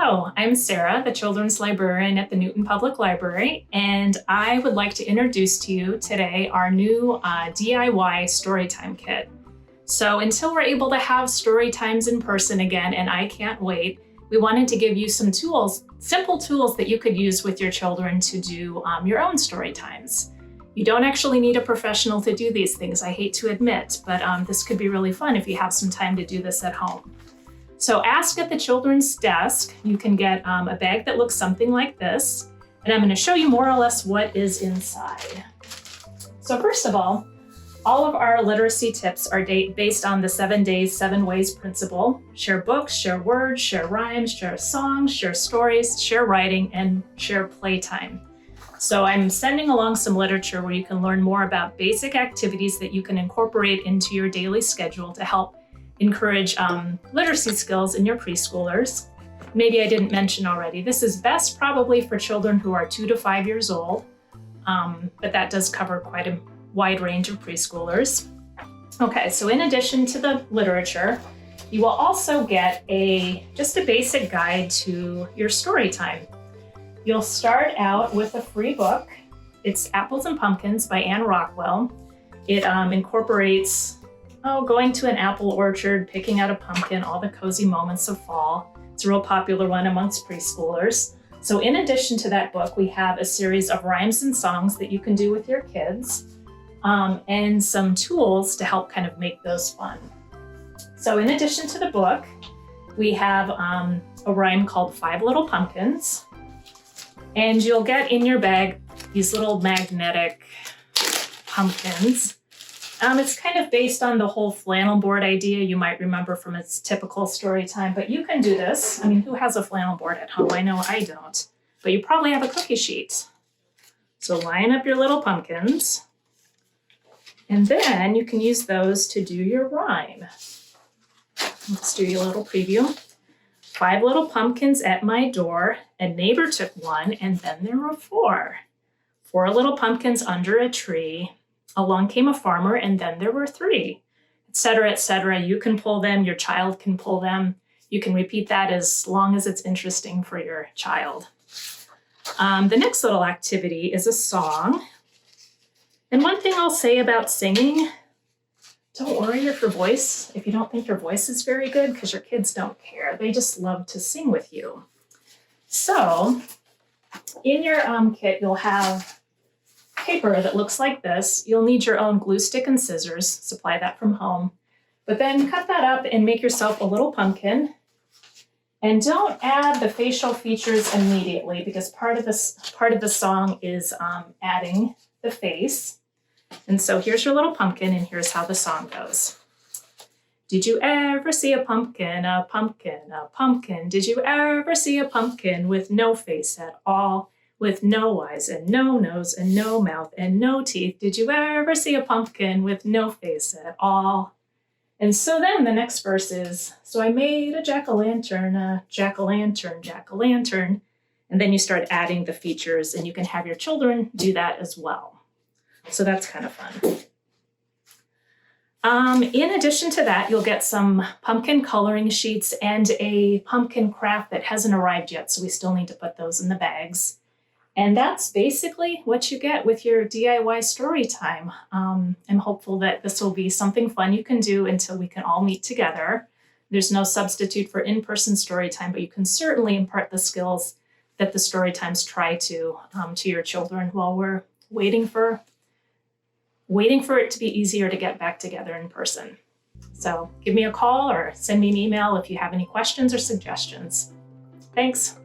Hello, I'm Sarah, the Children's Librarian at the Newton Public Library, and I would like to introduce to you today our new DIY Storytime kit. So until we're able to have story times in person again, and I can't wait, we wanted to give you some tools, simple tools that you could use with your children to do your own story times. You don't actually need a professional to do these things, I hate to admit, but this could be really fun if you have some time to do this at home. So ask at the children's desk. You can get a bag that looks something like this, and I'm going to show you more or less what is inside. So first of all of our literacy tips are based on the 7 days, 7 ways principle. Share books, share words, share rhymes, share songs, share stories, share writing, and share playtime. So I'm sending along some literature where you can learn more about basic activities that you can incorporate into your daily schedule to help encourage literacy skills in your preschoolers. Maybe I didn't mention already, this is best probably for children who are 2 to 5 years old, but that does cover quite a wide range of preschoolers. Okay, so in addition to the literature, you will also get just a basic guide to your story time. You'll start out with a free book. It's Apples and Pumpkins by Anne Rockwell. It incorporates going to an apple orchard, picking out a pumpkin, all the cozy moments of fall. It's a real popular one amongst preschoolers. So in addition to that book, we have a series of rhymes and songs that you can do with your kids, and some tools to help kind of make those fun. So in addition to the book, we have a rhyme called 5 Little Pumpkins. And you'll get in your bag these little magnetic pumpkins. It's kind of based on the whole flannel board idea you might remember from its typical story time, but you can do this. I mean, who has a flannel board at home? I know I don't, but you probably have a cookie sheet. So line up your little pumpkins, and then you can use those to do your rhyme. Let's do your little preview. 5 little pumpkins at my door, a neighbor took one, and then there were 4. 4 little pumpkins under a tree. Along came a farmer, and then there were 3, etc., etc. You can pull them, your child can pull them. You can repeat that as long as it's interesting for your child. The next little activity is a song. And one thing I'll say about singing, don't worry if you don't think your voice is very good, because your kids don't care. They just love to sing with you. So in your kit, you'll have paper that looks like this. You'll need your own glue stick and scissors, supply that from home. But then cut that up and make yourself a little pumpkin. And don't add the facial features immediately, because part of the song is adding the face. And so here's your little pumpkin, and here's how the song goes. Did you ever see a pumpkin, a pumpkin, a pumpkin? Did you ever see a pumpkin with no face at all? With no eyes and no nose and no mouth and no teeth? Did you ever see a pumpkin with no face at all? And so then the next verse is, so I made a jack-o'-lantern, jack-o'-lantern, jack-o'-lantern. And then you start adding the features, and you can have your children do that as well. So that's kind of fun. In addition to that, you'll get some pumpkin coloring sheets and a pumpkin craft that hasn't arrived yet, so we still need to put those in the bags. And that's basically what you get with your DIY story time. I'm hopeful that this will be something fun you can do until we can all meet together. There's no substitute for in-person story time, but you can certainly impart the skills that the story times try to your children while we're waiting for it to be easier to get back together in person. So give me a call or send me an email if you have any questions or suggestions. Thanks.